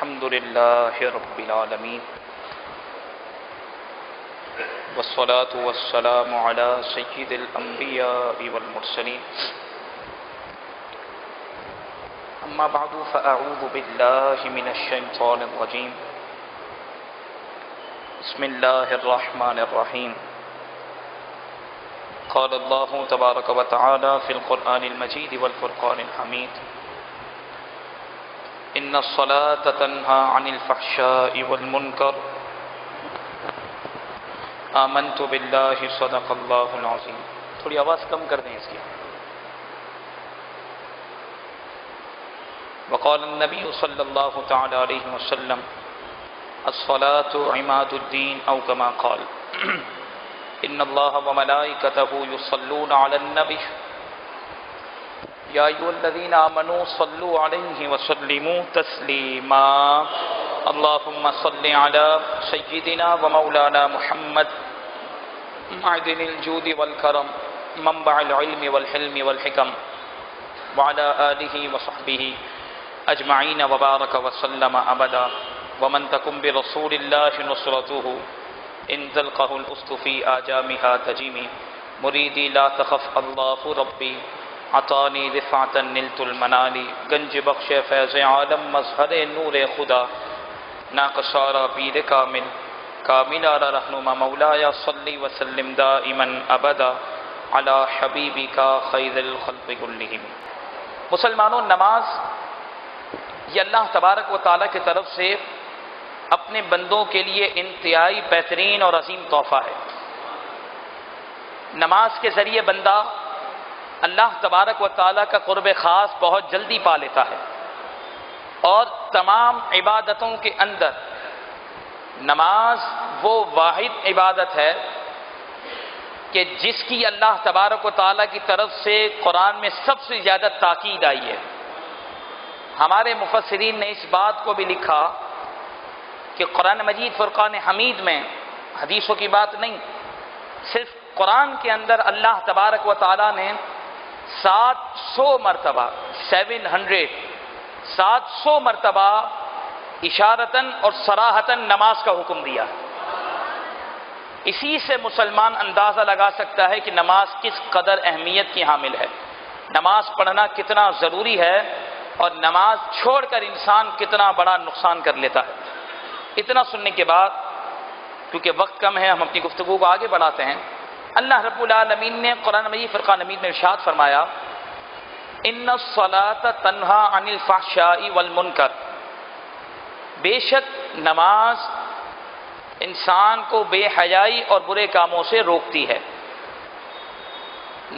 الحمد لله رب العالمين والصلاة والسلام على سيد الأنبياء والمرسلين أما بعد فأعوذ بالله من الشيطان الرجيم بسم الله الرحمن الرحيم قال الله تبارك وتعالى في القرآن المجيد والفرقان الحميد إن الصلاة تنهى عن الفحشاء والمنكر آمنت بالله صدق الله العظيم. تھوڑی آواز کم کر دیں اس کی. وقال النبي صلى الله تعالى عليه وسلم الصلاة عماد الدين أو كما قال إن الله وملائكته يصلون على النبي يا أيها الذين آمنوا صلوا عليه وسلموا تسليما اللهم صل على سيدنا ومولانا محمد معدن الجود والكرم منبع العلم والحلم والحكم وعلى آله وصحبه أجمعين وبارك وسلم أبدا ومن تكن برسول الله نصرته إن تلقه الأسد في آجامها تجيمي مريدي لا تخف الله ربي عطانی رفعتا نلت المنالی گنج بخش فیض عالم مظہر نور خدا ناقصارا پیر کامل کاملارا رہنما مولایا صلی وسلم دائما ابدا علی حبیبکا خیر الخلق کلہم. مسلمانوں، نماز یہ اللہ تبارک و تعالیٰ کی طرف سے اپنے بندوں کے لیے انتہائی بہترین اور عظیم تحفہ ہے. نماز کے ذریعے بندہ اللہ تبارک و تعالیٰ کا قرب خاص بہت جلدی پا لیتا ہے، اور تمام عبادتوں کے اندر نماز وہ واحد عبادت ہے کہ جس کی اللہ تبارک و تعالیٰ کی طرف سے قرآن میں سب سے زیادہ تاکید آئی ہے. ہمارے مفسرین نے اس بات کو بھی لکھا کہ قرآن مجید فرقان حمید میں حدیثوں کی بات نہیں، صرف قرآن کے اندر اللہ تبارک و تعالیٰ نے 700 مرتبہ 700 مرتبہ اشارتاً اور صراحتاً نماز کا حکم دیا. اسی سے مسلمان اندازہ لگا سکتا ہے کہ نماز کس قدر اہمیت کی حامل ہے، نماز پڑھنا کتنا ضروری ہے، اور نماز چھوڑ کر انسان کتنا بڑا نقصان کر لیتا ہے. اتنا سننے کے بعد کیونکہ وقت کم ہے، ہم اپنی گفتگو کو آگے بڑھاتے ہیں. اللہ رب العالمین نے قرآن مجید فرقان حمید میں ارشاد فرمایا ان الصلاۃ تنہی عن الفحشاء والمنکر، بے شک نماز انسان کو بے حیائی اور برے کاموں سے روکتی ہے.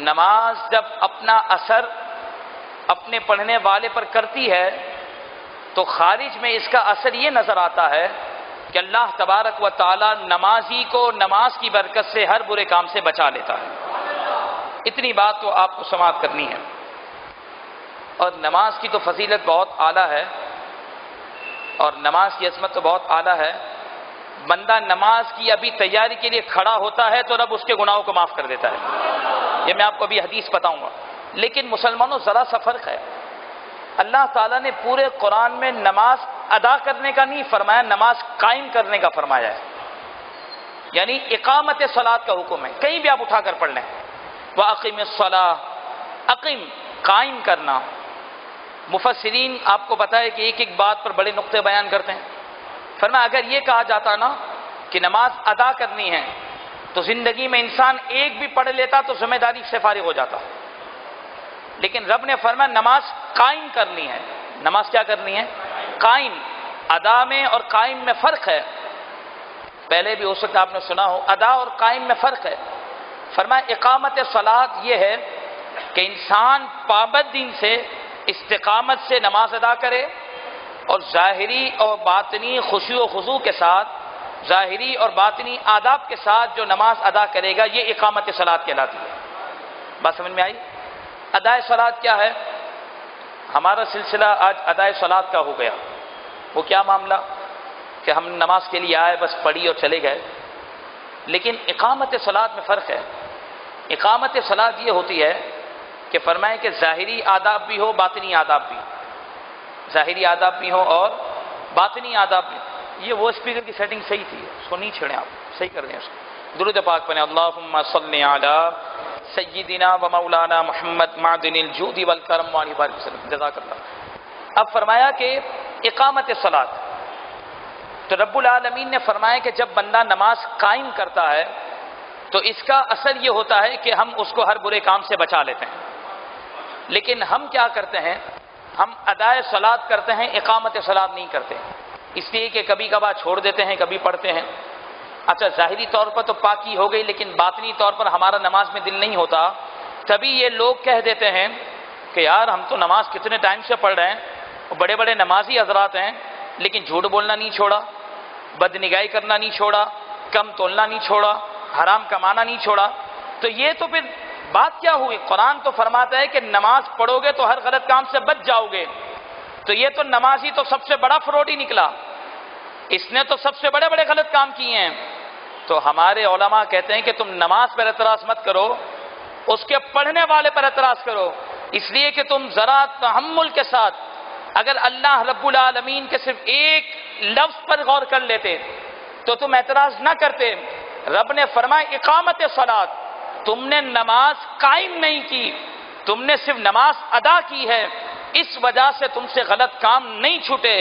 نماز جب اپنا اثر اپنے پڑھنے والے پر کرتی ہے تو خارج میں اس کا اثر یہ نظر آتا ہے کہ اللہ تبارک و تعالی نمازی کو نماز کی برکت سے ہر برے کام سے بچا لیتا ہے. اتنی بات تو آپ کو سماعت کرنی ہے. اور نماز کی تو فضیلت بہت اعلیٰ ہے، اور نماز کی عظمت تو بہت اعلیٰ ہے. بندہ نماز کی ابھی تیاری کے لیے کھڑا ہوتا ہے تو رب اس کے گناہوں کو معاف کر دیتا ہے. یہ میں آپ کو ابھی حدیث بتاؤں گا. لیکن مسلمانوں، ذرا سا فرق ہے. اللہ تعالیٰ نے پورے قرآن میں نماز ادا کرنے کا نہیں فرمایا، نماز قائم کرنے کا فرمایا ہے. یعنی اقامت صلاۃ کا حکم ہے. کہیں بھی آپ اٹھا کر پڑھ لیں، وَأَقِمِ الصَّلَاةَ، اقیم، قائم کرنا. مفسرین آپ کو پتہ ہے کہ ایک ایک بات پر بڑے نقطے بیان کرتے ہیں. فرمایا اگر یہ کہا جاتا نا کہ نماز ادا کرنی ہے تو زندگی میں انسان ایک بھی پڑھ لیتا تو ذمہ داری سے فارغ ہو جاتا. لیکن رب نے فرمایا نماز قائم کرنی ہے. نماز کیا کرنی ہے؟ قائم. ادا میں اور قائم میں فرق ہے. پہلے بھی ہو سکتا آپ نے سنا ہو، ادا اور قائم میں فرق ہے. فرمایا اقامت صلاۃ یہ ہے کہ انسان پابند دین سے استقامت سے نماز ادا کرے، اور ظاہری اور باطنی خشوع و خضوع کے ساتھ، ظاہری اور باطنی آداب کے ساتھ جو نماز ادا کرے گا، یہ اقامت صلاۃ کہلاتی ہے. بات سمجھ میں آئی؟ ادائے صلاۃ کیا ہے؟ ہمارا سلسلہ آج ادائے صلاۃ کا ہو گیا. وہ کیا معاملہ کہ ہم نماز کے لیے آئے، بس پڑھی اور چلے گئے. لیکن اقامت صلاۃ میں فرق ہے. اقامت صلاۃ یہ ہوتی ہے کہ فرمائے کہ ظاہری آداب بھی ہو، باطنی آداب بھی، ظاہری آداب بھی ہو اور باطنی آداب میں یہ وہ اسپیکر کی سیٹنگ صحیح تھی، اس کو نہیں چھیڑیں، آپ صحیح کر دیں اس کو۔ درود پاک پڑھیں، اللہم صلی علی سیدنا و مولانا محمد معدن الجود والکرم وعلی بارک وسلم، جزاک اللہ۔ اب فرمایا کہ اقامت صلاۃ، تو رب العالمین نے فرمایا کہ جب بندہ نماز قائم کرتا ہے تو اس کا اثر یہ ہوتا ہے کہ ہم اس کو ہر برے کام سے بچا لیتے ہیں۔ لیکن ہم کیا کرتے ہیں، ہم ادائے صلاۃ کرتے ہیں، اقامت صلاۃ نہیں کرتے، اس لیے کہ کبھی کبھار چھوڑ دیتے ہیں، کبھی پڑھتے ہیں۔ اچھا ظاہری طور پر تو پاکی ہو گئی، لیکن باطنی طور پر ہمارا نماز میں دل نہیں ہوتا، تبھی یہ لوگ کہہ دیتے ہیں کہ یار ہم تو نماز کتنے ٹائم سے پڑھ رہے ہیں، بڑے بڑے نمازی حضرات ہیں، لیکن جھوٹ بولنا نہیں چھوڑا، بدنگاہی کرنا نہیں چھوڑا، کم تولنا نہیں چھوڑا، حرام کمانا نہیں چھوڑا۔ تو یہ تو پھر بات کیا ہوئی؟ قرآن تو فرماتا ہے کہ نماز پڑھو گے تو ہر غلط کام سے بچ جاؤ گے، تو یہ تو نمازی تو سب سے بڑا فراڈ ہی نکلا، اس نے تو سب سے بڑے بڑے غلط کام کیے ہیں۔ تو ہمارے علماء کہتے ہیں کہ تم نماز پر اعتراض مت کرو، اس کے پڑھنے والے پر اعتراض کرو، اس لیے کہ تم ذرا تحمل کے ساتھ اگر اللہ رب العالمین کے صرف ایک لفظ پر غور کر لیتے تو تم اعتراض نہ کرتے۔ رب نے فرمایا اقامت صلاۃ، تم نے نماز قائم نہیں کی، تم نے صرف نماز ادا کی ہے، اس وجہ سے تم سے غلط کام نہیں چھوٹے۔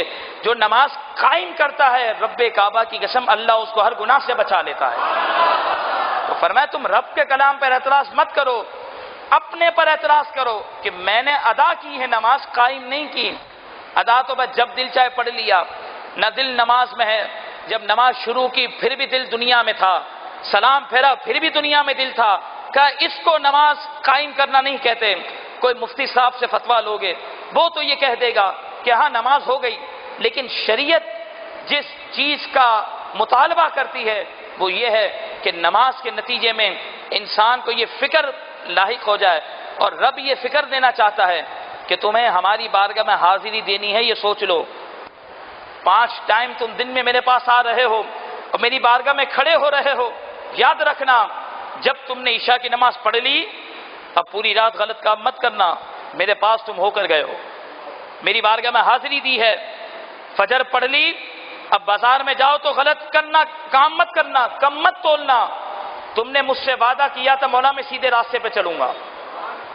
جو نماز قائم کرتا ہے رب کعبہ کی قسم اللہ اس کو ہر گناہ سے بچا لیتا ہے۔ تو فرمایا تم رب کے کلام پر اعتراض مت کرو، اپنے پر اعتراض کرو کہ میں نے ادا کی ہے، نماز قائم نہیں کی۔ ادا تو بس جب دل چاہے پڑھ لیا، نہ دل نماز میں ہے، جب نماز شروع کی پھر بھی دل دنیا میں تھا، سلام پھیرا پھر بھی دنیا میں دل تھا، کہا اس کو نماز قائم کرنا نہیں کہتے۔ کوئی مفتی صاحب سے فتویٰ لوگے وہ تو یہ کہہ دے گا کہ ہاں نماز ہو گئی، لیکن شریعت جس چیز کا مطالبہ کرتی ہے وہ یہ ہے کہ نماز کے نتیجے میں انسان کو یہ فکر لاحق ہو جائے، اور رب یہ فکر دینا چاہتا ہے کہ تمہیں ہماری بارگاہ میں حاضری دینی ہے۔ یہ سوچ لو 5 ٹائم تم دن میں میرے پاس آ رہے ہو اور میری بارگاہ میں کھڑے ہو رہے ہو، یاد رکھنا جب تم نے عشاء کی نماز پڑھ لی اب پوری رات غلط کام مت کرنا، میرے پاس تم ہو کر گئے ہو، میری بارگاہ میں حاضری دی ہے۔ فجر پڑھ لی، اب بازار میں جاؤ تو غلط کرنا، کام مت کرنا، کم مت تولنا، تم نے مجھ سے وعدہ کیا تھا مولا میں سیدھے راستے پہ چلوں گا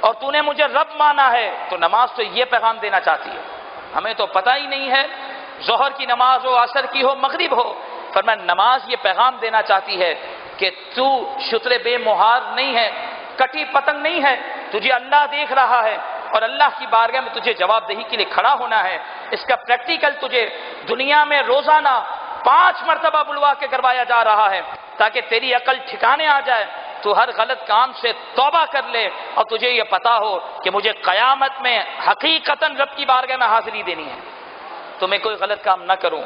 اور تو نے مجھے رب مانا ہے۔ تو نماز تو یہ پیغام دینا چاہتی ہے، ہمیں تو پتہ ہی نہیں ہے، ظہر کی نماز ہو، عصر کی ہو، مغرب ہو، فرمایا نماز یہ پیغام دینا چاہتی ہے کہ تو شتر بے مہار نہیں ہے، کٹی پتنگ نہیں ہے، تجھے اللہ دیکھ رہا ہے اور اللہ کی بارگاہ میں تجھے جواب دہی کے لیے کھڑا ہونا ہے۔ اس کا پریکٹیکل تجھے دنیا میں روزانہ 5 مرتبہ بلوا کے کروایا جا رہا ہے تاکہ تیری عقل ٹھکانے آ جائے، تو ہر غلط کام سے توبہ کر لے اور تجھے یہ پتا ہو کہ مجھے قیامت میں حقیقتاً رب کی بارگاہ میں حاضری دینی ہے، تو میں کوئی غلط کام نہ کروں۔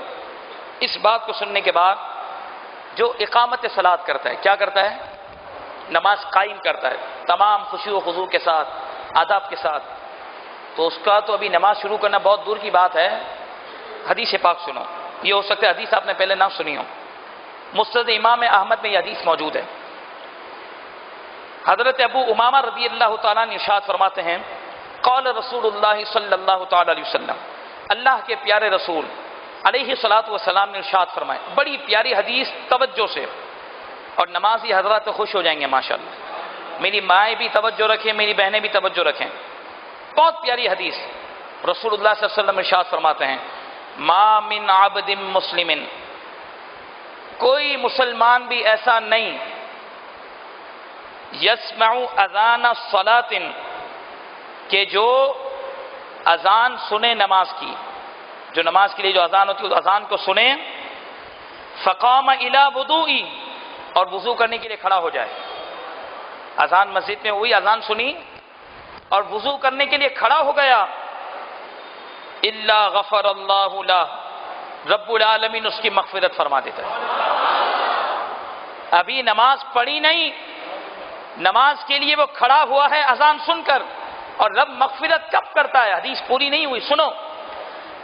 اس بات کو سننے کے بعد جو اقامت صلاۃ کرتا ہے کیا کرتا ہے؟ نماز قائم کرتا ہے تمام خشوع و خضوع کے ساتھ، آداب کے ساتھ، تو اس کا تو ابھی نماز شروع کرنا بہت دور کی بات ہے۔ حدیث پاک سنو، یہ ہو سکتا ہے حدیث آپ نے پہلے نہ سنی ہو، مسند امام احمد میں یہ حدیث موجود ہے۔ حضرت ابو امامہ رضی اللہ تعالیٰ عنہ ارشاد فرماتے ہیں قال رسول اللہ صلی اللہ تعالیٰ علیہ وسلم، اللہ کے پیارے رسول علیہ الصلوۃ والسلام نے ارشاد فرمایا، بڑی پیاری حدیث، توجہ سے، اور نمازی حضرات تو خوش ہو جائیں گے ماشاءاللہ، میری مائیں بھی توجہ رکھیں، میری بہنیں بھی توجہ رکھیں، بہت پیاری حدیث۔ رسول اللہ صلی اللہ علیہ وسلم ارشاد فرماتے ہیں ما من عبد مسلم، کوئی مسلمان بھی ایسا نہیں، یسمع اذان الصلاۃ، کہ جو اذان سنے نماز کی، جو نماز کے لیے جو اذان ہوتی ہے اس اذان کو سنے، فقام الی وضوئی، اور وضو کرنے کے لیے کھڑا ہو جائے۔ اذان مسجد میں ہوئی، اذان سنی اور وضو کرنے کے لیے کھڑا ہو گیا، الا غفر اللہ لہ، رب العالمین اس کی مغفرت فرما دیتا ہے۔ ابھی نماز پڑھی نہیں، نماز کے لیے وہ کھڑا ہوا ہے اذان سن کر، اور رب مغفرت کب کرتا ہے؟ حدیث پوری نہیں ہوئی، سنو،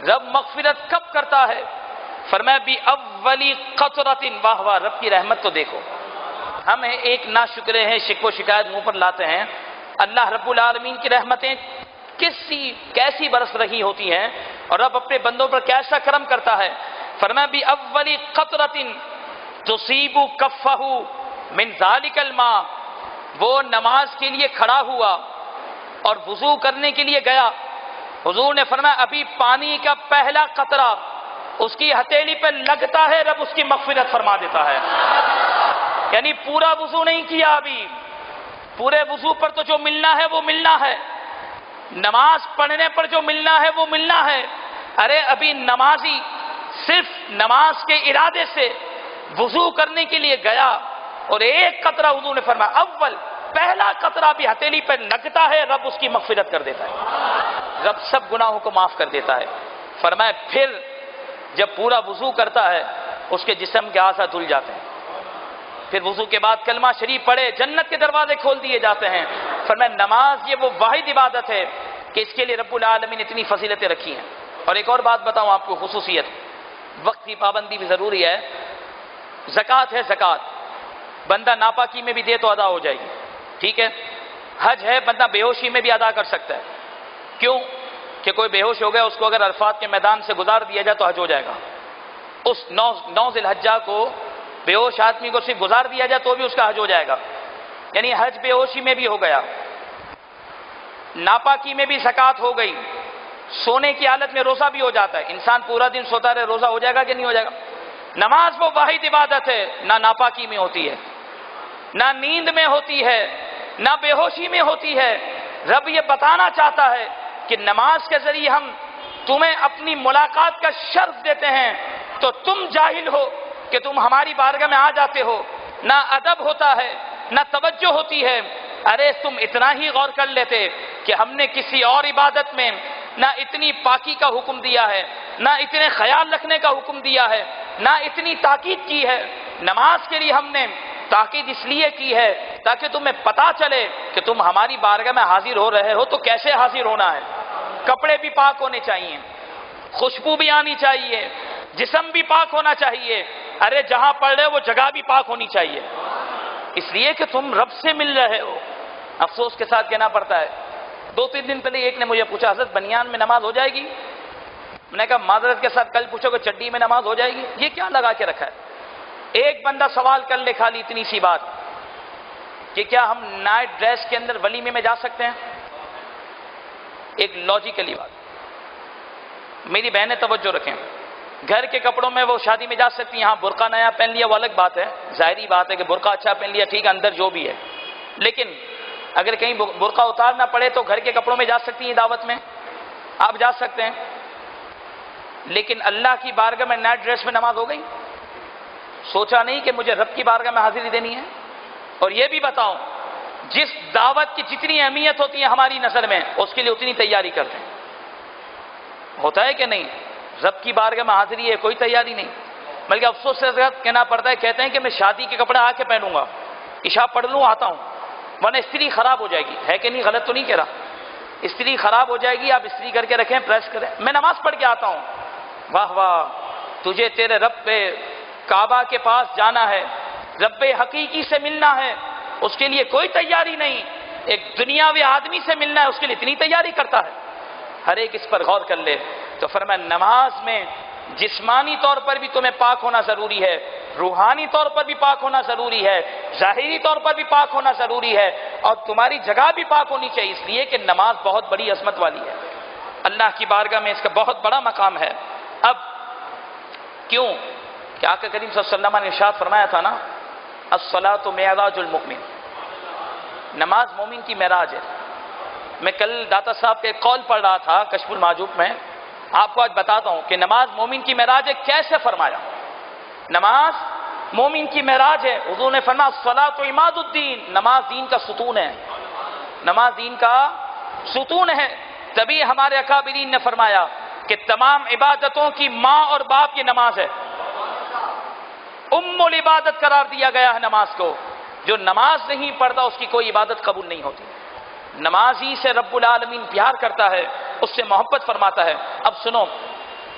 رب مغفرت کب کرتا ہے؟ فرمایا بھی اولی قطرۃ، واہ واہ، رب کی رحمت تو دیکھو، ہم ایک ناشکرے ہیں، شکوہ شکایت منہ پر لاتے ہیں، اللہ رب العالمین کی رحمتیں کیسی برس رہی ہوتی ہیں، اور رب اپنے بندوں پر کیسا کرم کرتا ہے. فرمایا بھی اولی قطرۃ تصیب کفہ من ذالک الماء، وہ نماز کے لیے کھڑا ہوا اور وضو کرنے کے لیے گیا. حضور نے فرمایا ابھی پانی کا پہلا قطرہ اس کی ہتھیلی پہ لگتا ہے، رب اس کی مغفرت فرما دیتا ہے. یعنی پورا وضو نہیں کیا، ابھی پورے وضو پر تو جو ملنا ہے وہ ملنا ہے، نماز پڑھنے پر جو ملنا ہے وہ ملنا ہے. ارے ابھی نمازی صرف نماز کے ارادے سے وضو کرنے کے لیے گیا اور ایک قطرہ حضور نے فرمایا اول پہلا قطرہ بھی ہتھیلی پر لگتا ہے، رب اس کی مغفرت کر دیتا ہے، رب سب گناہوں کو معاف کر دیتا ہے. فرمایا پھر جب پورا وضو کرتا ہے اس کے جسم کے اعضاء دھل جاتے ہیں. پھر وضو کے بعد کلمہ شریف پڑھے، جنت کے دروازے کھول دیے جاتے ہیں. فرمایا نماز یہ وہ واحد عبادت ہے کہ اس کے لیے رب العالمین نے اتنی فضیلتیں رکھی ہیں. اور ایک اور بات بتاؤں آپ کو، خصوصیت وقت کی پابندی بھی ضروری ہے. زکوٰۃ ہے، زکوٰۃ بندہ ناپاکی میں بھی دے تو ادا ہو جائے گی، ٹھیک ہے. حج ہے، بندہ بے ہوشی میں بھی ادا کر سکتا ہے. کیوں کہ کوئی بے ہوش ہو گیا، اس کو اگر عرفات کے میدان سے گزار دیا جائے تو حج ہو جائے گا. اس 9 ذی الحجہ کو بے ہوش آدمی کو صرف گزار دیا جائے تو بھی اس کا حج ہو جائے گا. یعنی حج بے ہوشی میں بھی ہو گیا، ناپاکی میں بھی زکوٰۃ ہو گئی، سونے کی حالت میں روزہ بھی ہو جاتا ہے. انسان پورا دن سوتا رہے، روزہ ہو جائے گا کہ نہیں ہو جائے گا؟ نماز وہ واحد عبادت ہے، نہ ناپاکی میں ہوتی ہے، نہ نیند میں ہوتی ہے، نہ بے ہوشی میں ہوتی ہے. رب یہ بتانا چاہتا ہے کہ نماز کے ذریعے ہم تمہیں اپنی ملاقات کا شرف دیتے ہیں، تو تم جاہل ہو کہ تم ہماری بارگاہ میں آ جاتے ہو. نہ ادب ہوتا ہے، نہ توجہ ہوتی ہے. ارے تم اتنا ہی غور کر لیتے کہ ہم نے کسی اور عبادت میں نہ اتنی پاکی کا حکم دیا ہے، نہ اتنے خیال رکھنے کا حکم دیا ہے، نہ اتنی تاکید کی ہے. نماز کے لیے ہم نے تاکید اس لیے کی ہے تاکہ تمہیں پتا چلے کہ تم ہماری بارگاہ میں حاضر ہو رہے ہو تو کیسے حاضر ہونا ہے. کپڑے بھی پاک ہونے چاہیے، خوشبو بھی آنی چاہیے، جسم بھی پاک ہونا چاہیے. ارے جہاں پڑھ رہے ہو وہ جگہ بھی پاک ہونی چاہیے، اس لیے کہ تم رب سے مل رہے ہو. افسوس کے ساتھ کہنا پڑتا ہے، 2-3 دن پہلے ایک نے مجھے پوچھا حضرت بنیان میں نماز ہو جائے گی؟ میں نے کہا معذرت کے ساتھ کل پوچھو کہ چڈی میں نماز ہو جائے گی؟ یہ کیا لگا کے رکھا ہے؟ ایک بندہ سوال کر لے خالی اتنی سی بات کہ کیا ہم نائٹ ڈریس کے اندر ولیمے میں جا سکتے ہیں؟ ایک لاجیکلی بات. میری بہنیں توجہ رکھیں، گھر کے کپڑوں میں وہ شادی میں جا سکتی ہیں. ہاں برقع نیا پہن لیا وہ الگ بات ہے، ظاہری بات ہے کہ برقع اچھا پہن لیا ٹھیک ہے، اندر جو بھی ہے. لیکن اگر کہیں برقع اتارنا پڑے تو گھر کے کپڑوں میں جا سکتی ہیں، دعوت میں آپ جا سکتے ہیں. لیکن اللہ کی بارگاہ میں نائٹ ڈریس میں نماز ہو گئی؟ سوچا نہیں کہ مجھے رب کی بارگاہ میں حاضری دینی ہے؟ اور یہ بھی بتاؤں جس دعوت کی جتنی اہمیت ہوتی ہے ہماری نظر میں اس کے لیے اتنی تیاری کرتے ہیں، ہوتا ہے کہ نہیں؟ رب کی بارگاہ میں حاضری ہے کوئی تیاری نہیں، بلکہ افسوس سے کہنا پڑتا ہے، کہتے ہیں کہ میں شادی کے کپڑے آ کے پہنوں گا، عشاء پڑھ لوں آتا ہوں، ورنہ استری خراب ہو جائے گی. ہے کہ نہیں؟ غلط تو نہیں کہہ رہا؟ استری خراب ہو جائے گی، آپ استری کر کے رکھیں، پریس کریں. میں نماز پڑھ کے آتا ہوں. واہ واہ، تجھے تیرے رب پہ کعبہ کے پاس جانا ہے، رب حقیقی سے ملنا ہے، اس کے لیے کوئی تیاری نہیں. ایک دنیاوی آدمی سے ملنا ہے، اس کے لیے اتنی تیاری کرتا ہے. ہر ایک اس پر غور کر لے. تو فرمایا نماز میں جسمانی طور پر بھی تمہیں پاک ہونا ضروری ہے، روحانی طور پر بھی پاک ہونا ضروری ہے، ظاہری طور پر بھی پاک ہونا ضروری ہے، اور تمہاری جگہ بھی پاک ہونی چاہیے. اس لیے کہ نماز بہت بڑی عظمت والی ہے، اللہ کی بارگاہ میں اس کا بہت بڑا مقام ہے. اب کیوں کہ آقا کریم صلی اللہ علیہ وسلم نے ارشاد فرمایا تھا نا، الصلاۃ معراج المؤمن، نماز مومن کی معراج ہے. میں کل داتا صاحب کے قول پڑھ رہا تھا کشف المحجوب میں، آپ کو آج بتاتا ہوں کہ نماز مومن کی معراج ہے. کیسے فرمایا؟ نماز مومن کی معراج ہے. حضور نے فرمایا الصلاۃ عماد الدین، نماز دین کا ستون ہے، نماز دین کا ستون ہے. تبھی ہمارے اکابرین نے فرمایا کہ تمام عبادتوں کی ماں اور باپ کی نماز ہے، ام العبادت قرار دیا گیا ہے نماز کو. جو نماز نہیں پڑھتا اس کی کوئی عبادت قبول نہیں ہوتی. نمازی سے رب العالمین پیار کرتا ہے، اس سے محبت فرماتا ہے. اب سنو،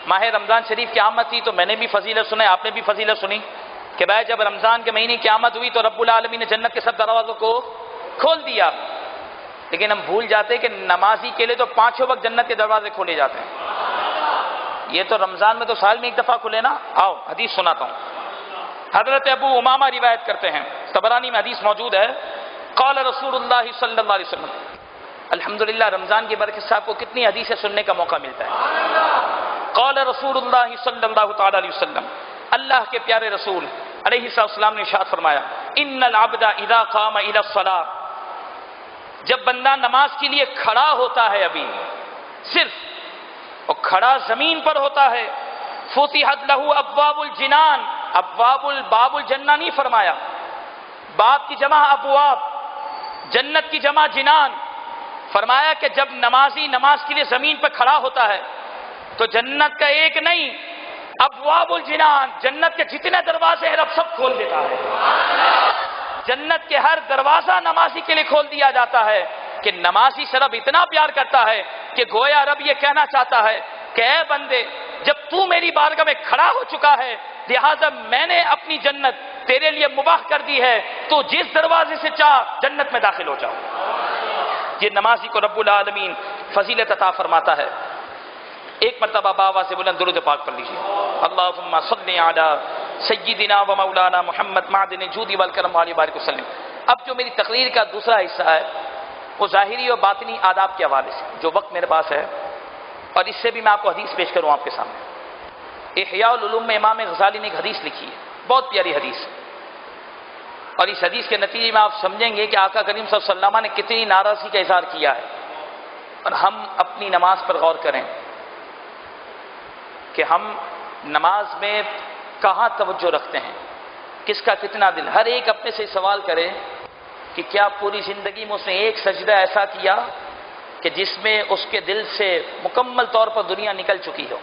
ماہ رمضان شریف کی آمد تھی تو میں نے بھی فضیلت سنی، آپ نے بھی فضیلت سنی کہ بھائی جب رمضان کے مہینے کی آمد ہوئی تو رب العالمین نے جنت کے سب دروازوں کو کھول دیا. لیکن ہم بھول جاتے کہ نمازی کے لیے تو 5 وقت جنت کے دروازے کھولے جاتے ہیں. یہ تو رمضان میں تو سال میں ایک دفعہ کھلے نا. آؤ حدیث سناتا ہوں. حضرت ابو امامہ روایت کرتے ہیں, طبرانی میں حدیث موجود ہے, قال رسول اللہ صلی اللہ علیہ وسلم. الحمدللہ رمضان کی برکت صاحب کو کتنی حدیثیں سننے کا موقع ملتا ہے. قال رسول اللہ صلی اللہ تعالی علیہ وسلم, اللہ کے پیارے رسول علیہ السلام نے ارشاد فرمایا, ان العبد اذا قام الى الصلاۃ, جب بندہ نماز کے لیے کھڑا ہوتا ہے, ابھی صرف اور کھڑا زمین پر ہوتا ہے, فتحت لہ ابواب الجنان, باب الجنہ نہیں فرمایا, باب کی جمع ابواب, جنت کی جمع جنان. فرمایا کہ جب نمازی نماز کے لیے زمین پر کھڑا ہوتا ہے تو جنت کا ایک نہیں, ابواب الجنان, جنت کے جتنے دروازے ہیں رب سب کھول دیتا ہے. جنت کے ہر دروازہ نمازی کے لیے کھول دیا جاتا ہے کہ نمازی سے رب اتنا پیار کرتا ہے کہ گویا رب یہ کہنا چاہتا ہے کہ اے بندے, جب تو میری بارگاہ میں کھڑا ہو چکا ہے لہذا میں نے اپنی جنت تیرے لیے مباح کر دی ہے, تو جس دروازے سے چاہ جنت میں داخل ہو جاؤ. یہ نمازی کو رب العالمین فضیلت عطا فرماتا ہے. ایک مرتبہ باوا سے بلند درود پاک پڑھ لیجیے. اللہم صلی علی سیدنا و مولانا محمد معدن جودی والکرم علی بارک وسلم. اب جو میری تقریر کا دوسرا حصہ ہے وہ ظاہری اور باطنی آداب کے حوالے سے, جو وقت میرے پاس ہے, اور اس سے بھی میں آپ کو حدیث پیش کروں آپ کے سامنے. احیاء العلوم میں امام غزالی نے ایک حدیث لکھی ہے, بہت پیاری حدیث, اور اس حدیث کے نتیجے میں آپ سمجھیں گے کہ آقا کریم صلی اللہ علیہ وسلم نے کتنی ناراضگی کا اظہار کیا ہے. اور ہم اپنی نماز پر غور کریں کہ ہم نماز میں کہاں توجہ رکھتے ہیں, کس کا کتنا دل. ہر ایک اپنے سے سوال کرے کہ کیا پوری زندگی میں اس نے ایک سجدہ ایسا کیا کہ جس میں اس کے دل سے مکمل طور پر دنیا نکل چکی ہو.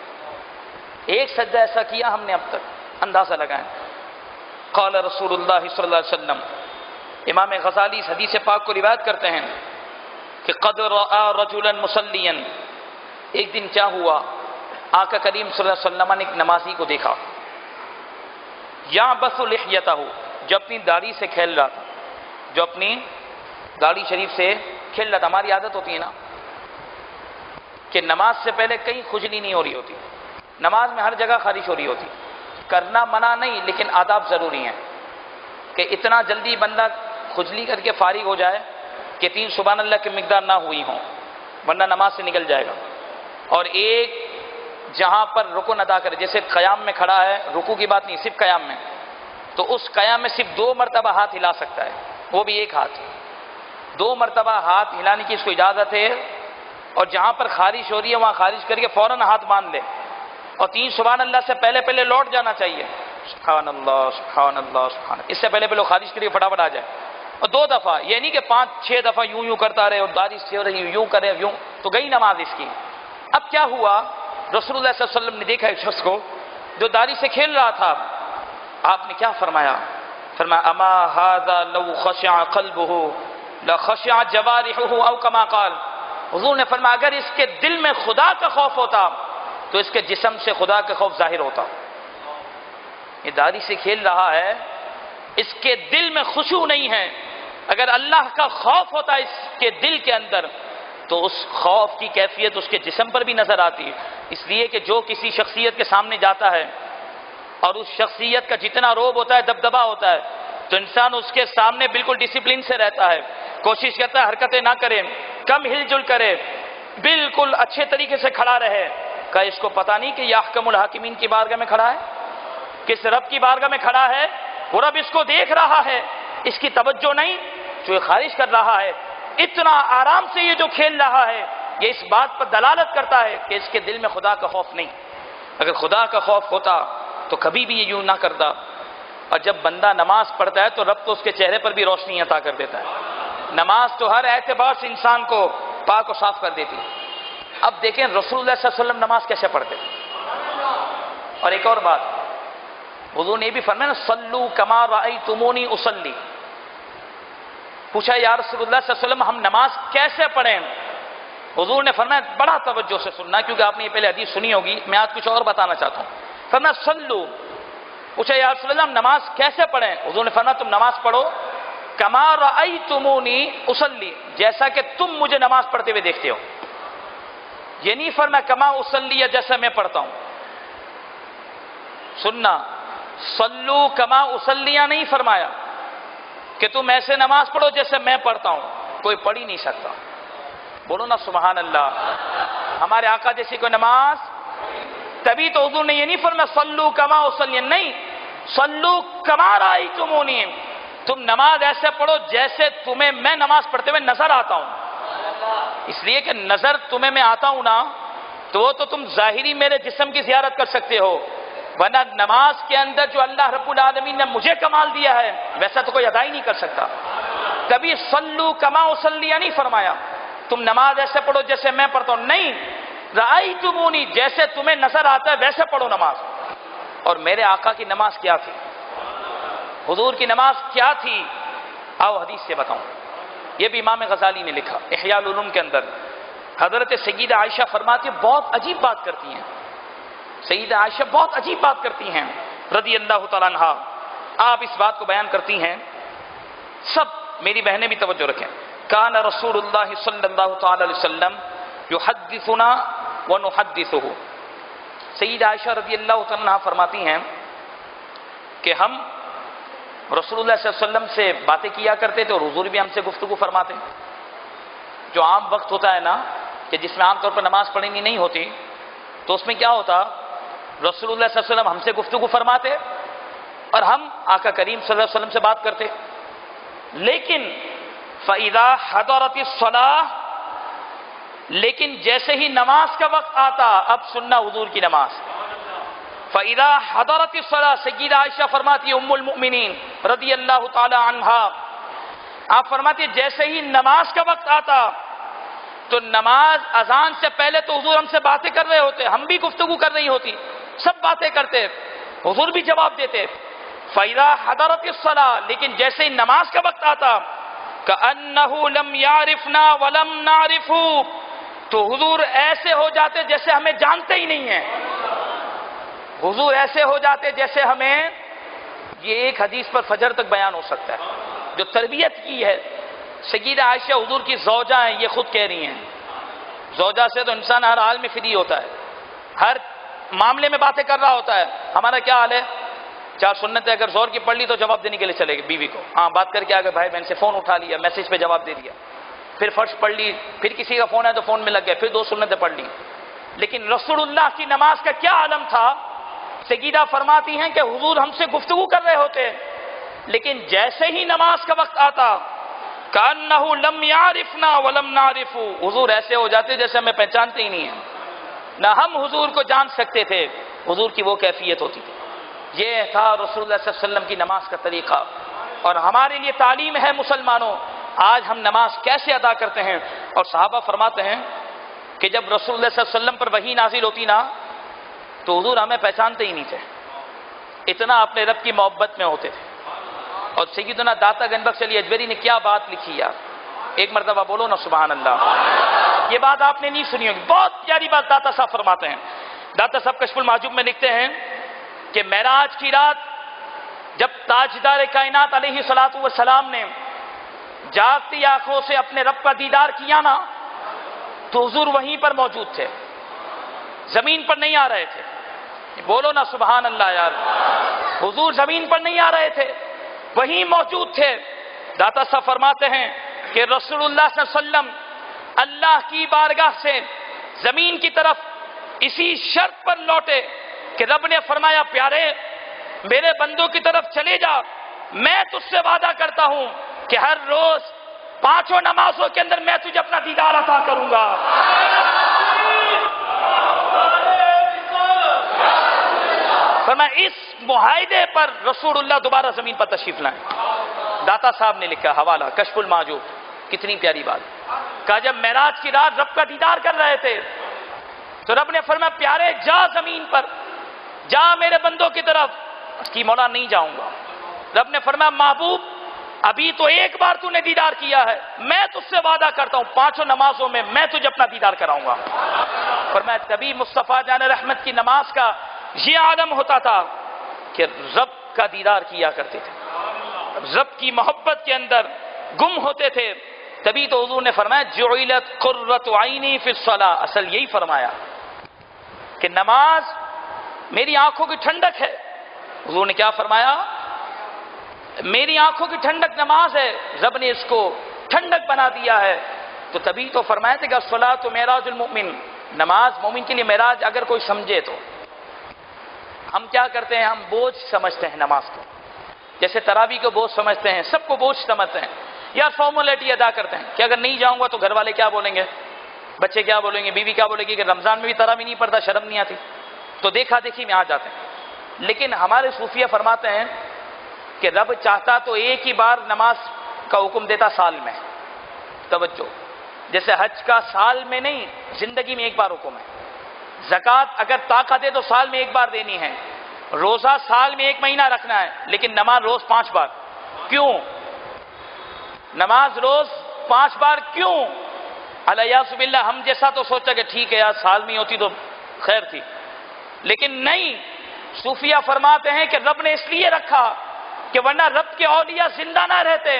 ایک سجدہ ایسا کیا ہم نے اب تک, اندازہ لگائیں. قال رسول اللہ صلی اللہ علیہ وسلم, امام غزالی اس حدیث پاک کو روایت کرتے ہیں کہ قد رأى رجلا مصلیا, ایک دن کیا ہوا, آقا کریم صلی اللہ علیہ وسلم نے ایک نمازی کو دیکھا, یعبث لحیتہ, جو اپنی داڑھی سے کھیل رہا تھا, جو اپنی داڑھی شریف سے کھیل رہا تھا. ہماری عادت ہوتی ہے نا کہ نماز سے پہلے کہیں کھجلی نہیں ہو رہی ہوتی, نماز میں ہر جگہ خارش ہو رہی ہوتی. کرنا منع نہیں, لیکن آداب ضروری ہیں کہ اتنا جلدی بندہ کھجلی کر کے فارغ ہو جائے کہ 3 سبحان اللہ کی مقدار نہ ہوئی ہوں, ورنہ نماز سے نکل جائے گا. اور ایک جہاں پر رکن ادا کرے, جیسے قیام میں کھڑا ہے, رکوع کی بات نہیں, صرف قیام میں, تو اس قیام میں صرف 2 مرتبہ ہاتھ ہلا سکتا ہے, وہ بھی ایک ہاتھ. 2 مرتبہ ہاتھ ہلانے کی اس کو اجازت ہے, اور جہاں پر خارش ہو رہی ہے وہاں خارش کر کے فوراً ہاتھ باندھ لے, اور 3 سبحان اللہ سے پہلے لوٹ جانا چاہیے. سبحان اللہ سبحان اللہ سبحان اللہ, اس سے پہلے خارش کر کے فٹافٹ آ جائے. اور 2 دفعہ, یہ نہیں کہ 5-6 دفعہ یوں کرتا رہے اور داڑھی سے ہو رہی یوں کرے یوں, تو گئی نماز اس کی. اب کیا ہوا, رسول اللہ صلی اللہ علیہ وسلم نے دیکھا ایک شخص کو جو داڑھی سے کھیل رہا تھا. آپ نے کیا فرمایا, اما ھذا لو خشع قلبه لخشع جوارحه او كما قال. حضور نے فرمایا اگر اس کے دل میں خدا کا خوف ہوتا تو اس کے جسم سے خدا کا خوف ظاہر ہوتا. یہ داڑھی سے کھیل رہا ہے, اس کے دل میں خشوع نہیں ہے. اگر اللہ کا خوف ہوتا اس کے دل کے اندر تو اس خوف کی کیفیت اس کے جسم پر بھی نظر آتی ہے. اس لیے کہ جو کسی شخصیت کے سامنے جاتا ہے اور اس شخصیت کا جتنا روب ہوتا ہے, دبدبا ہوتا ہے, تو انسان اس کے سامنے بالکل ڈسپلن سے رہتا ہے, کوشش کرتا ہے حرکتیں نہ کرے, کم ہل جل کرے, بالکل اچھے طریقے سے کھڑا رہے. کہ اس کو پتہ نہیں کہ یہ احکم الحاکمین کی بارگاہ میں کھڑا ہے, کس رب کی بارگاہ میں کھڑا ہے, وہ رب اس کو دیکھ رہا ہے, اس کی توجہ نہیں, جو خارج کر رہا ہے. اتنا آرام سے یہ جو کھیل رہا ہے, یہ اس بات پر دلالت کرتا ہے کہ اس کے دل میں خدا کا خوف نہیں. اگر خدا کا خوف ہوتا تو کبھی بھی یہ یوں نہ کرتا. اور جب بندہ نماز پڑھتا ہے تو رب تو اس کے چہرے پر بھی روشنی عطا کر دیتا ہے. نماز تو ہر اعتبار سے انسان کو پاک و صاف کر دیتی. اب دیکھیں رسول اللہ صلی اللہ علیہ وسلم نماز کیسے پڑھتے. اور ایک اور بات, حضور نے بھی فرمایا صلو کما رأیتمونی اصلی. پوچھا یا رسول اللہ صلی اللہ علیہ وسلم ہم نماز کیسے پڑھیں. حضور نے فرمایا بڑا توجہ سے سننا کیونکہ آپ نے یہ پہلے حدیث سنی ہوگی, میں آج کچھ اور بتانا چاہتا ہوں. فرمایا صلو. پوچھا یا رسول اللہ ہم نماز کیسے پڑھیں. حضور نے فرمایا تم نماز پڑھو کما رأیتمونی اصلی, جیسا کہ تم مجھے نماز پڑھتے ہوئے دیکھتے ہو. یہ نہیں فرمایا کما اصلی جیسا میں پڑھتا ہوں. سننا، صلو کما اسلیہ نہیں فرمایا کہ تم ایسے نماز پڑھو جیسے میں پڑھتا ہوں، کوئی پڑھ ہی نہیں سکتا۔ بولو نا سبحان اللہ۔ ہمارے آقا جیسی کوئی نماز، تبھی تو حضور نے یہ نہیں فرمایا صلو کما اسلیہ، نہیں، صلو کما رأیتمونی، تم نماز ایسے پڑھو جیسے تمہیں میں نماز پڑھتے ہوئے نظر آتا ہوں۔ اس لیے کہ نظر تمہیں میں آتا ہوں نا، تو وہ تو تم ظاہری میرے جسم کی زیارت کر سکتے ہو، ورنہ نماز کے اندر جو اللہ رب العالمین نے مجھے کمال دیا ہے ویسا تو کوئی ادا ہی نہیں کر سکتا۔ کبھی صلو کما اسلیہ نہیں فرمایا تم نماز ایسے پڑھو جیسے میں پڑھتا ہوں، نہیں، رأیتمونی، جیسے تمہیں نظر آتا ہے ویسے پڑھو نماز۔ اور میرے آقا کی نماز کیا تھی؟ حضور کی نماز کیا تھی؟ آؤ حدیث سے بتاؤں۔ یہ بھی امام غزالی نے لکھا احیاء العلوم کے اندر۔ حضرت سیدہ عائشہ فرماتی ہیں، بہت عجیب بات کرتی ہیں سیدہ عائشہ، بہت عجیب بات کرتی ہیں رضی اللہ تعالیٰ عنہا۔ آپ اس بات کو بیان کرتی ہیں، سب میری بہنیں بھی توجہ رکھیں۔ کان رسول اللہ صلی اللہ تعالی علیہ وسلم یحدثنا ونحدثہ۔ سیدہ عائشہ رضی اللہ تعالیٰ عنہا فرماتی ہیں کہ ہم رسول اللہ صلی اللہ علیہ وسلم سے باتیں کیا کرتے تھے اور حضور بھی ہم سے گفتگو فرماتے۔ جو عام وقت ہوتا ہے نا کہ جس میں عام طور پر نماز پڑھنی نہیں ہوتی، تو اس میں کیا ہوتا، رسول اللہ صلی اللہ علیہ وسلم ہم سے گفتگو فرماتے اور ہم آقا کریم صلی اللہ علیہ وسلم سے بات کرتے۔ لیکن فَإِذَا حَضَرَتِ الصَّلَاةُ، لیکن جیسے ہی نماز کا وقت آتا، اب سننا حضور کی نماز، فَإِذَا حَضَرَتِ الصَّلَاةُ، سیدہ عائشہ فرماتی ام المؤمنین رضی اللہ تعالی عنہا، آپ فرماتی جیسے ہی نماز کا وقت آتا تو نماز اذان سے پہلے تو حضور ہم سے باتیں کر رہے ہوتے، ہم بھی گفتگو کر رہی ہوتی، سب باتیں کرتے، حضور بھی جواب دیتے۔ فَإِذَا حَضَرَتِ الصَّلَاةُ، لیکن جیسے ہی نماز کا وقت آتا، كَأَنَّهُ لَمْ يَعْرِفْنَا وَلَمْ نَعْرِفُهُ، تو حضور ایسے ہو جاتے جیسے ہمیں جانتے ہی نہیں ہیں۔ حضور ایسے ہو جاتے جیسے ہمیں، یہ ایک حدیث پر فجر تک بیان ہو سکتا ہے جو تربیت کی ہے۔ سیدہ عائشہ حضور کی زوجہ ہیں، یہ خود کہہ رہی ہیں، زوجہ سے تو انسان ہر حال میں فری ہوتا ہے، ہر معاملے میں باتیں کر رہا ہوتا ہے۔ ہمارا کیا حال ہے، 4 سنتیں اگر زور کی پڑھ لی تو جواب دینے کے لیے چلے گئے بیوی کو، ہاں بات کر کے آگے بھائی بہن سے فون اٹھا لیا، میسج پہ جواب دے دیا، پھر فرض پڑھ لی، پھر کسی کا فون ہے تو فون میں لگ گئے، پھر 2 سنتیں پڑھ لی۔ لیکن رسول اللہ کی نماز کا کیا عالم تھا؟ سیدہ فرماتی ہیں کہ حضور ہم سے گفتگو کر رہے ہوتے، لیکن جیسے ہی نماز کا وقت آتا، کأنہ لم یعرفنا ولم نعرفہ، حضور ایسے ہو جاتے جیسے ہمیں پہچانتے ہی نہیں ہیں، نہ ہم حضور کو جان سکتے تھے، حضور کی وہ کیفیت ہوتی تھی۔ یہ تھا رسول اللہ صلی اللہ علیہ وسلم کی نماز کا طریقہ، اور ہمارے لیے تعلیم ہے مسلمانوں، آج ہم نماز کیسے ادا کرتے ہیں۔ اور صحابہ فرماتے ہیں کہ جب رسول اللہ صلی اللہ علیہ وسلم پر وحی نازل ہوتی نا تو حضور ہمیں پہچانتے ہی نہیں تھے، اتنا اپنے رب کی محبت میں ہوتے تھے۔ اور سیدنا داتا گنج بخش علی اجمیری نے کیا بات لکھی یار، ایک مرتبہ بولو نا سبحان اللہ، یہ بات آپ نے نہیں سنی ہوگی، بہت پیاری بات داتا صاحب فرماتے ہیں۔ داتا صاحب کشف المحجوب میں لکھتے ہیں کہ معراج کی رات جب تاجدار کائنات علیہ الصلوۃ والسلام نے جاگتی آنکھوں سے اپنے رب کا دیدار کیا نا تو حضور وہیں پر موجود تھے، زمین پر نہیں آ رہے تھے، بولو نا سبحان اللہ یار، حضور زمین پر نہیں آ رہے تھے، وہیں موجود تھے۔ داتا صاحب فرماتے ہیں کہ رسول اللہ صلی اللہ علیہ وسلم اللہ کی بارگاہ سے زمین کی طرف اسی شرط پر لوٹے کہ رب نے فرمایا پیارے میرے بندوں کی طرف چلے جا، میں تجھ سے وعدہ کرتا ہوں کہ ہر روز 5 نمازوں کے اندر میں تجھے اپنا دیدار عطا کروں گا۔ فرمایا اس معاہدے پر رسول اللہ دوبارہ زمین پر تشریف لائیں۔ داتا صاحب نے لکھا حوالہ کشف المحجوب، کتنی پیاری بات، کہا جب معراج کی رات رب کا دیدار کر رہے تھے تو رب نے فرمایا پیارے جا زمین پر، جا میرے بندوں کی طرف، کی مولا نہیں جاؤں گا۔ رب نے فرمایا محبوب ابھی تو ایک بار تو نے دیدار کیا ہے، میں تجھ سے وعدہ کرتا ہوں 5 نمازوں میں میں تجھے اپنا دیدار کراؤں گا۔ فرمایا تبھی مصطفیٰ جان رحمت کی نماز کا یہ عالم ہوتا تھا کہ رب کا دیدار کیا کرتے تھے، رب کی محبت کے اندر گم ہوتے تھے۔ تبھی تو حضور نے فرمایا جعلت قرۃ عینی فی الصلاۃ، اصل یہی فرمایا کہ نماز میری آنکھوں کی ٹھنڈک ہے، حضور نے کیا فرمایا؟ میری آنکھوں کی ٹھنڈک نماز ہے، رب نے اس کو ٹھنڈک بنا دیا ہے۔ تو تبھی تو فرمایا تھا کہ الصلاۃ معراج المؤمن، نماز مومن کے لیے معراج اگر کوئی سمجھے تو۔ ہم کیا کرتے ہیں؟ ہم بوجھ سمجھتے ہیں نماز کو، جیسے تراویح کو بوجھ سمجھتے ہیں، سب کو بوجھ سمجھتے ہیں، یا فارمولیٹی ادا کرتے ہیں کہ اگر نہیں جاؤں گا تو گھر والے کیا بولیں گے، بچے کیا بولیں گے، بیوی کیا بولے گی کہ رمضان میں بھی تراویح نہیں پڑھتا، شرم نہیں آتی، تو دیکھا دیکھی میں آ جاتے ہیں۔ لیکن ہمارے صوفیہ فرماتے ہیں کہ رب چاہتا تو ایک ہی بار نماز کا حکم دیتا سال میں، توجہ، جیسے حج کا سال میں نہیں، زندگی میں ایک بار حکم ہے۔ زکوٰۃ اگر طاقت ہے تو سال میں ایک بار دینی ہے، روزہ سال میں 1 مہینہ رکھنا ہے، لیکن نماز روز 5 بار۔ کیوں نماز روز 5 بار کیوں؟ الیاذ باللہ ہم جیسا تو سوچا کہ ٹھیک ہے یار سال میں ہوتی تو خیر تھی، لیکن نہیں، صوفیہ فرماتے ہیں کہ رب نے اس لیے رکھا کہ ورنہ رب کے اولیاء زندہ نہ رہتے،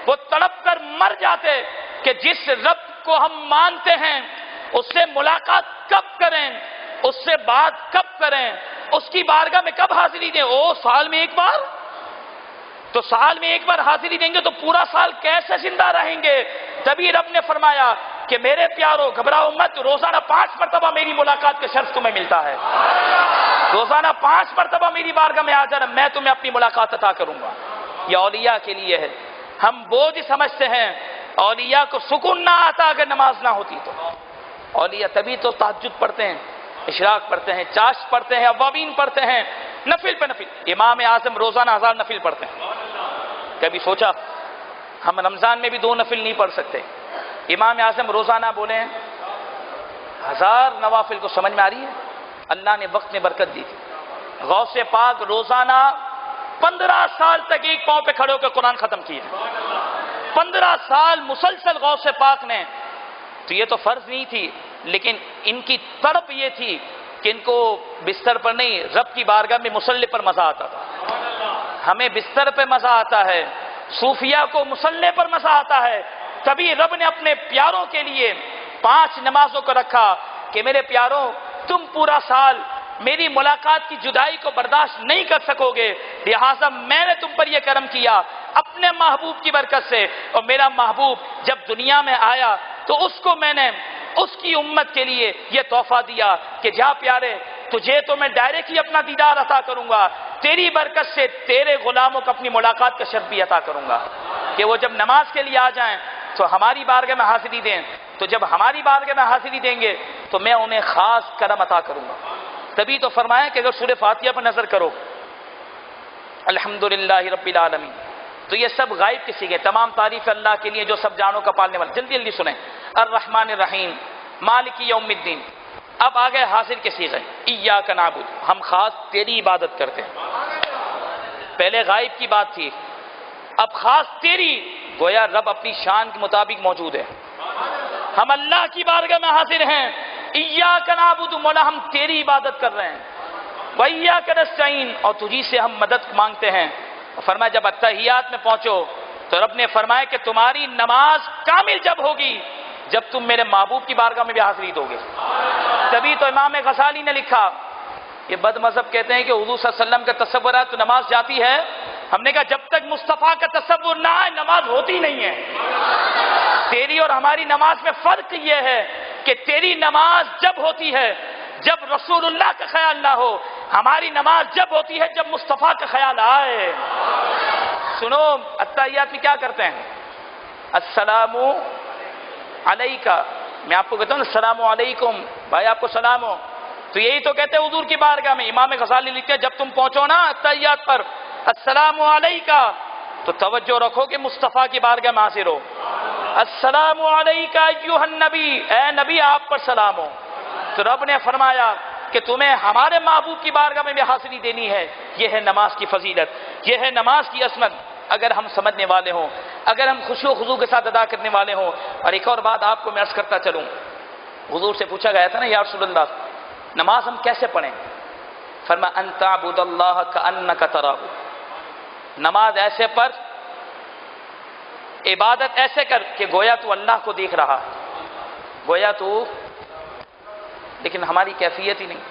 وہ تڑپ کر مر جاتے کہ جس رب کو ہم مانتے ہیں اس سے ملاقات کب کریں، اس سے بات کب کریں، اس کی بارگاہ میں کب حاضری دیں؟ او سال میں ایک بار، تو سال میں ایک بار حاضری دیں گے تو پورا سال کیسے زندہ رہیں گے؟ تبھی رب نے فرمایا کہ میرے پیارو گھبراؤ مت، روزانہ 5 مرتبہ میری ملاقات کے شرف تمہیں ملتا ہے، روزانہ 5 مرتبہ میری بارگاہ میں آ جانا، میں تمہیں اپنی ملاقات عطا کروں گا۔ یہ اولیاء کے لیے ہے۔ ہم بوجھ سمجھتے ہیں، اولیاء کو سکون نہ آتا اگر نماز نہ ہوتی تو۔ اولیاء تبھی تو تہجد پڑھتے ہیں، اشراق پڑھتے ہیں، چاشت پڑھتے ہیں، اوابین پڑھتے ہیں، نفل پہ نفل۔ امام اعظم روزانہ 1000 نفل پڑھتے ہیں۔ کبھی سوچا ہم رمضان میں بھی 2 نفل نہیں پڑھ سکتے؟ امام اعظم روزانہ بولے ہیں 1000 نوافل، کو سمجھ میں آ رہی ہے؟ اللہ نے وقت میں برکت دی تھی۔ غوث پاک روزانہ 15 سال تک ایک پاؤں پہ کھڑے ہو کے قرآن ختم کیے، 15 سال مسلسل غوث پاک نے۔ تو یہ تو فرض نہیں تھی، لیکن ان کی تڑپ یہ تھی کہ ان کو بستر پر نہیں، رب کی بارگاہ میں مصلی پر مزہ آتا تھا۔ ہمیں بستر پہ مزہ آتا ہے، صوفیہ کو مصلی پر مزہ آتا ہے۔ تبھی رب نے اپنے پیاروں کے لیے 5 نمازوں کو رکھا کہ میرے پیاروں تم پورا سال میری ملاقات کی جدائی کو برداشت نہیں کر سکو گے، لہٰذا میں نے تم پر یہ کرم کیا اپنے محبوب کی برکت سے، اور میرا محبوب جب دنیا میں آیا تو اس کو میں نے اس کی امت کے لیے یہ تحفہ دیا کہ جا پیارے تجھے تو میں ڈائریکٹ ہی اپنا دیدار عطا کروں گا، تیری برکت سے تیرے غلاموں کو اپنی ملاقات کا شرف بھی عطا کروں گا کہ وہ جب نماز کے لیے آ جائیں تو ہماری بارگاہ میں حاضری دیں، تو جب ہماری بارگاہ میں حاضری دیں گے تو میں انہیں خاص کرم عطا کروں گا۔ تبھی تو فرمایا کہ اگر سورہ فاتحہ پر نظر کرو، الحمدللہ رب العالمین، تو یہ سب غائب کسی کے، تمام تعریف اللہ کے لیے جو سب جانوں کا پالنے والا۔ جلدی جلدی سنیں، الرحمن الرحیم مالک یوم الدین۔ اب آگئے حاصل کے صیغے، ایاک نعبد، ہم خاص تیری عبادت کرتے ہیں۔ پہلے غائب کی بات تھی، اب خاص تیری، گویا رب اپنی شان کے مطابق موجود ہے۔ ہم اللہ کی بارگاہ میں حاضر ہیں، ایاک نعبد، مولا ہم تیری عبادت کر رہے ہیں، وایاک نستعین، اور تجھی سے ہم مدد مانگتے ہیں۔ فرمایا جب اتحیات میں پہنچو تو رب نے فرمایا کہ تمہاری نماز کامل جب ہوگی جب تم میرے محبوب کی بارگاہ میں بھی حاضری دو گے۔ تبھی تو امام غزالی نے لکھا، یہ بد مذہب کہتے ہیں کہ حضور صلی اللہ علیہ وسلم کا تصور ہے تو نماز جاتی ہے۔ ہم نے کہا جب تک مصطفیٰ کا تصور نہ آئے نماز ہوتی نہیں ہے۔ تیری اور ہماری نماز میں فرق یہ ہے کہ تیری نماز جب ہوتی ہے جب رسول اللہ کا خیال نہ ہو، ہماری نماز جب ہوتی ہے جب مصطفیٰ کا خیال آئے۔ سنو اتحیات میں کیا کرتے ہیں، السلام علیکہ، میں آپ کو کہتا ہوں السلام علیکم، بھائی آپ کو سلام ہو، تو یہی تو کہتے ہیں حضور کی بارگاہ میں۔ امام غزالی لکھتے ہیں جب تم پہنچو نا اتحیات پر السلام علیکہ، تو توجہ رکھو کہ مصطفیٰ کی بارگاہ میں حاضر ہو۔ السلام علیکہ ایھا النبی، اے نبی آپ پر سلام ہو۔ تو رب نے فرمایا کہ تمہیں ہمارے محبوب کی بارگاہ میں بھی حاضری دینی ہے۔ یہ ہے نماز کی فضیلت، یہ ہے نماز کی عظمت، اگر ہم سمجھنے والے ہوں، اگر ہم خشوع و خضوع کے ساتھ ادا کرنے والے ہوں۔ اور ایک اور بات آپ کو میں عرض کرتا چلوں، حضور سے پوچھا گیا تھا نا یا رسول اللہ نماز ہم کیسے پڑھیں؟ فرمایا ان تعبد اللہ کأنک تراہ، نماز ایسے پڑھ، عبادت ایسے کر کہ گویا تو اللہ کو دیکھ رہا ہے، گویا تو، لیکن ہماری کیفیت ہی نہیں۔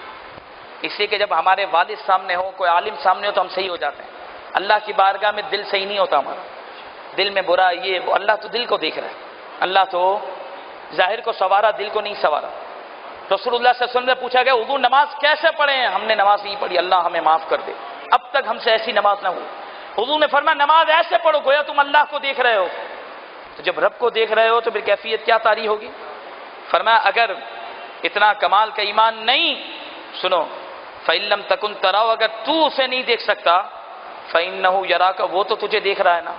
اس لیے کہ جب ہمارے والد سامنے ہو، کوئی عالم سامنے ہو تو ہم صحیح ہو جاتے ہیں. اللہ کی بارگاہ میں دل صحیح نہیں ہوتا ہمارا، دل میں برا یہ وہ. اللہ تو دل کو دیکھ رہا ہے، اللہ تو ظاہر کو سنوارا، دل کو نہیں سنوارا. رسول اللہ صلی اللہ علیہ وسلم سے پوچھا گیا حضور نماز کیسے پڑھیں؟ ہم نے نماز نہیں پڑھی، اللہ ہمیں معاف کر دے، اب تک ہم سے ایسی نماز نہ ہو. حضور نے فرمایا نماز ایسے پڑھو گویا تم اللہ کو دیکھ رہے ہو. تو جب رب کو دیکھ رہے ہو تو پھر کیفیت کیا طاری ہوگی؟ فرمایا اگر اتنا کمال کا ایمان نہیں، سنو فَإِن لَمْ تَكُنْ تَرَاهُ، اگر تو اسے نہیں دیکھ سکتا فَإِنَّهُ يَرَاكَ، وہ تو تجھے دیکھ رہا ہے نا.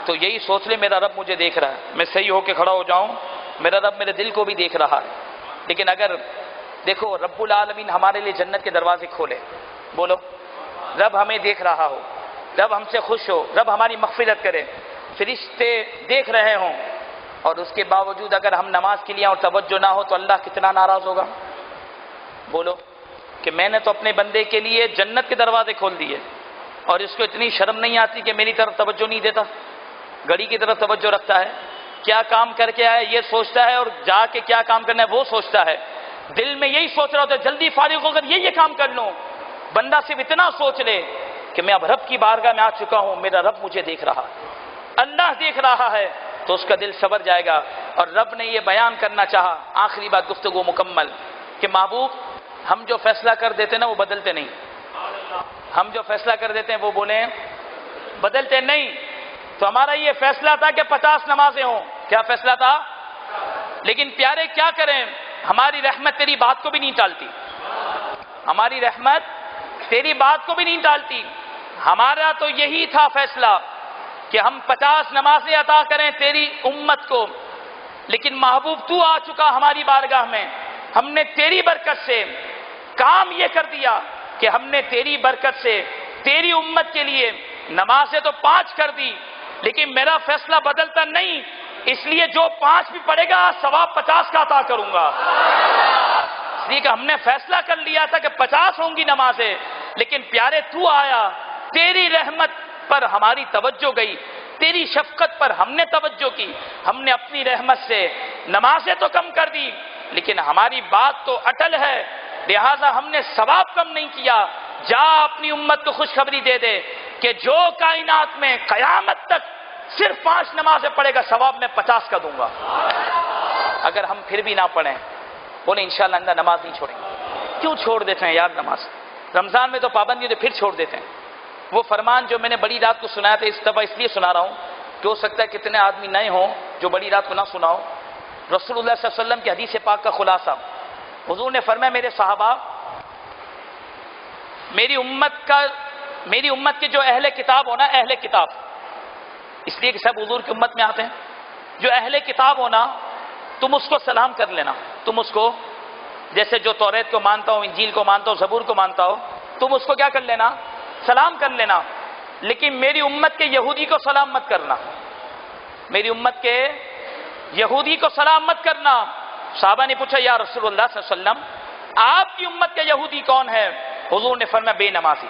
تو یہی سوچ لے میرا رب مجھے دیکھ رہا ہے، میں صحیح ہو کے کھڑا ہو جاؤں، میرا رب میرے دل کو بھی دیکھ رہا ہے. لیکن اگر دیکھو رب العالمین ہمارے لیے جنت کے دروازے کھولے، بولو رب ہمیں دیکھ رہا ہو، رب ہم سے خوش ہو، رب ہماری مغفرت کرے، فرشتے دیکھ رہے ہوں، اور اس کے باوجود اگر ہم نماز کے لیے اور توجہ نہ ہو تو اللہ کتنا ناراض ہوگا. بولو کہ میں نے تو اپنے بندے کے لیے جنت کے دروازے کھول دیے اور اس کو اتنی شرم نہیں آتی کہ میری طرف توجہ نہیں دیتا، گھڑی کی طرف توجہ رکھتا ہے، کیا کام کر کے آئے یہ سوچتا ہے، اور جا کے کیا کام کرنا ہے وہ سوچتا ہے. دل میں یہی سوچ رہا ہوتا ہے جلدی فارغ ہو کر یہ کام کر لوں. بندہ صرف اتنا سوچ لے کہ میں اب رب کی بارگاہ میں آ چکا ہوں، میرا رب مجھے دیکھ رہا، اللہ دیکھ رہا ہے، تو اس کا دل صبر جائے گا. اور رب نے یہ بیان کرنا چاہا، آخری بات گفتگو مکمل، کہ محبوب ہم جو فیصلہ کر دیتے ہیں نا وہ بدلتے نہیں. ہم جو فیصلہ کر دیتے ہیں وہ بولیں بدلتے نہیں. تو ہمارا یہ فیصلہ تھا کہ 50 نمازیں ہوں. کیا فیصلہ تھا؟ لیکن پیارے کیا کریں، ہماری رحمت تیری بات کو بھی نہیں ٹالتی، ہماری رحمت تیری بات کو بھی نہیں ٹالتی. ہمارا تو یہی تھا فیصلہ کہ ہم 50 نمازیں عطا کریں تیری امت کو. لیکن محبوب تو آ چکا ہماری بارگاہ میں، ہم نے تیری برکت سے کام یہ کر دیا کہ ہم نے تیری برکت سے تیری امت کے لیے نمازیں تو 5 کر دی، لیکن میرا فیصلہ بدلتا نہیں، اس لیے جو 5 بھی پڑے گا ثواب 50 کا عطا کروں گا. اس لیے کہ ہم نے فیصلہ کر لیا تھا کہ 50 ہوں گی نمازیں، لیکن پیارے تو آیا، تیری رحمت پر ہماری توجہ گئی، تیری شفقت پر ہم نے توجہ کی، ہم نے اپنی رحمت سے نمازیں تو کم کر دی لیکن ہماری بات تو اٹل ہے، لہذا ہم نے ثواب کم نہیں کیا. جا اپنی امت کو خوشخبری دے دے کہ جو کائنات میں قیامت تک صرف 5 نمازیں پڑھے گا ثواب میں 50 کا دوں گا. اگر ہم پھر بھی نہ پڑھیں، بولے انشاءاللہ اندر نماز نہیں چھوڑیں گے. کیوں چھوڑ دیتے ہیں یار نماز؟ رمضان میں تو پابندی تو پھر چھوڑ دیتے ہیں. وہ فرمان جو میں نے بڑی رات کو سنایا تھا، اس دفعہ اس لیے سنا رہا ہوں کہ ہو سکتا ہے کتنے آدمی نئے ہوں جو بڑی رات کو نہ سنا ہو. رسول اللہ صلی اللہ علیہ وسلم کی حدیث پاک کا خلاصہ، حضور نے فرمایا میرے صحابہ، میری امت کے جو اہل کتاب ہونا، اہل کتاب اس لیے کہ سب حضور کی امت میں آتے ہیں، جو اہل کتاب ہونا تم اس کو سلام کر لینا. تم اس کو جیسے جو توریت کو مانتا ہو، انجیل کو مانتا ہو، زبور کو مانتا ہو، تم اس کو کیا کر لینا؟ سلام کر لینا. لیکن میری امت کے یہودی کو سلام مت کرنا، میری امت کے یہودی کو سلام مت کرنا. صحابہ نے پوچھا یا رسول اللہ صلی اللہ علیہ وسلم آپ کی امت کے یہودی کون ہے؟ حضور نے فرمایا بے نمازی،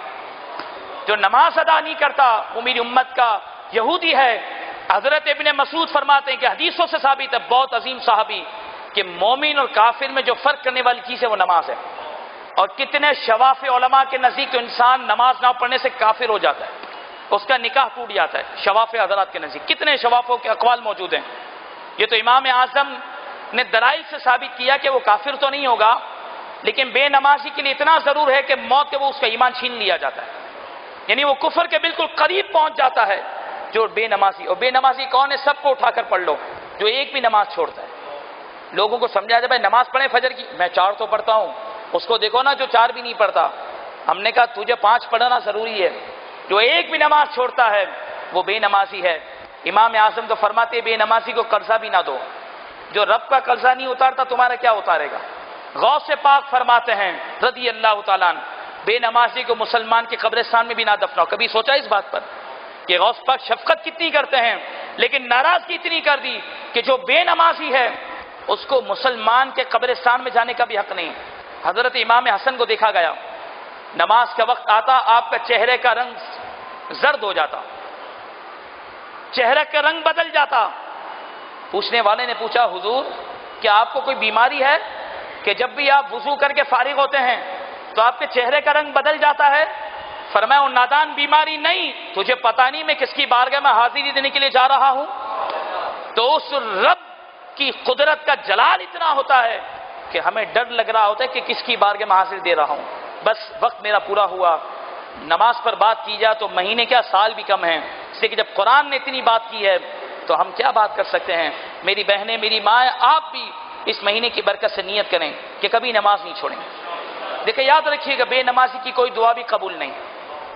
جو نماز ادا نہیں کرتا وہ میری امت کا یہودی ہے. حضرت ابن مسعود فرماتے ہیں کہ حدیثوں سے ثابت ہے، بہت عظیم صحابی، کہ مومن اور کافر میں جو فرق کرنے والی چیز ہے وہ نماز ہے. اور کتنے شواف علماء کے نزدیک تو انسان نماز نہ پڑھنے سے کافر ہو جاتا ہے، اس کا نکاح ٹوٹ جاتا ہے. شواف حضرات کے نزدیک کتنے شوافوں کے اقوال موجود ہیں. یہ تو امام اعظم نے دلائل سے ثابت کیا کہ وہ کافر تو نہیں ہوگا، لیکن بے نمازی کے لیے اتنا ضرور ہے کہ موت کے وہ اس کا ایمان چھین لیا جاتا ہے، یعنی وہ کفر کے بالکل قریب پہنچ جاتا ہے جو بے نمازی. اور بے نمازی کون ہے؟ سب کو اٹھا کر پڑھ لو جو ایک بھی نماز چھوڑتا ہے. لوگوں کو سمجھا جائے بھائی نماز پڑھیں فجر کی، میں 4 تو پڑھتا ہوں، اس کو دیکھو نا جو 4 بھی نہیں پڑھتا. ہم نے کہا تجھے 5 پڑھنا ضروری ہے، جو ایک بھی نماز چھوڑتا ہے وہ بے نمازی ہے. امام اعظم تو فرماتے بے نمازی کو قرضہ بھی نہ دو، جو رب کا قرضہ نہیں اتارتا تمہارا کیا اتارے گا. غوث پاک فرماتے ہیں رضی اللہ تعالیٰ عنہ، بے نمازی کو مسلمان کے قبرستان میں بھی نہ دفناؤ. کبھی سوچا اس بات پر کہ غوث پاک شفقت کتنی کرتے ہیں، لیکن ناراضگی اتنی کر دی کہ جو بے نمازی ہے اس کو مسلمان کے قبرستان میں جانے کا بھی حق نہیں. حضرت امام حسن کو دیکھا گیا، نماز کا وقت آتا آپ کا چہرے کا رنگ زرد ہو جاتا، چہرے کا رنگ بدل جاتا. پوچھنے والے نے پوچھا حضور کیا آپ کو کوئی بیماری ہے کہ جب بھی آپ وضو کر کے فارغ ہوتے ہیں تو آپ کے چہرے کا رنگ بدل جاتا ہے؟ فرمایا وہ نادان بیماری نہیں، تجھے پتہ نہیں میں کس کی بارگاہ میں حاضری دینے کے لیے جا رہا ہوں؟ تو اس رب کی قدرت کا جلال اتنا ہوتا ہے کہ ہمیں ڈر لگ رہا ہوتا ہے کہ کس کی بارگاہ میں حاضری دے رہا ہوں۔ بس وقت میرا پورا ہوا، نماز پر بات کی جائے تو مہینے کیا سال بھی کم ہیں، اس لیے کہ جب قرآن نے اتنی بات کی ہے تو ہم کیا بات کر سکتے ہیں۔ میری بہنیں، میری ماں، آپ بھی اس مہینے کی برکت سے نیت کریں کہ کبھی نماز نہیں چھوڑیں۔ دیکھیں یاد رکھیے گا، بے نمازی کی کوئی دعا بھی قبول نہیں،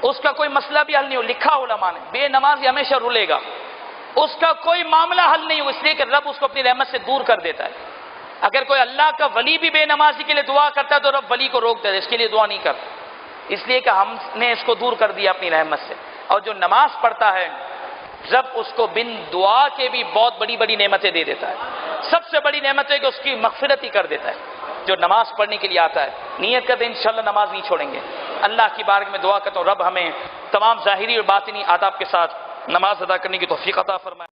اس کا کوئی مسئلہ بھی حل نہیں ہو، لکھا علماء نے بے نمازی ہمیشہ رلے گا، اس کا کوئی معاملہ حل نہیں ہو، اس لیے کہ رب اس کو اپنی رحمت سے دور کر دیتا ہے۔ اگر کوئی اللہ کا ولی بھی بے نمازی کے لیے دعا کرتا ہے تو رب ولی کو روک دیتا ہے، اس کے لیے دعا نہیں کرتا، اس لیے کہ ہم نے اس کو دور کر دیا اپنی رحمت سے۔ اور جو نماز پڑھتا ہے رب اس کو بن دعا کے بھی بہت بڑی بڑی نعمتیں دے دیتا ہے۔ سب سے بڑی نعمت ہے کہ اس کی مغفرت ہی کر دیتا ہے جو نماز پڑھنے کے لیے آتا ہے۔ نیت کرتے ہیں انشاءاللہ نماز نہیں چھوڑیں گے۔ اللہ کی بارگاہ میں دعا کرتا ہوں رب ہمیں تمام ظاہری اور باطنی آداب کے ساتھ نماز ادا کرنے کی توفیق عطا فرمائے۔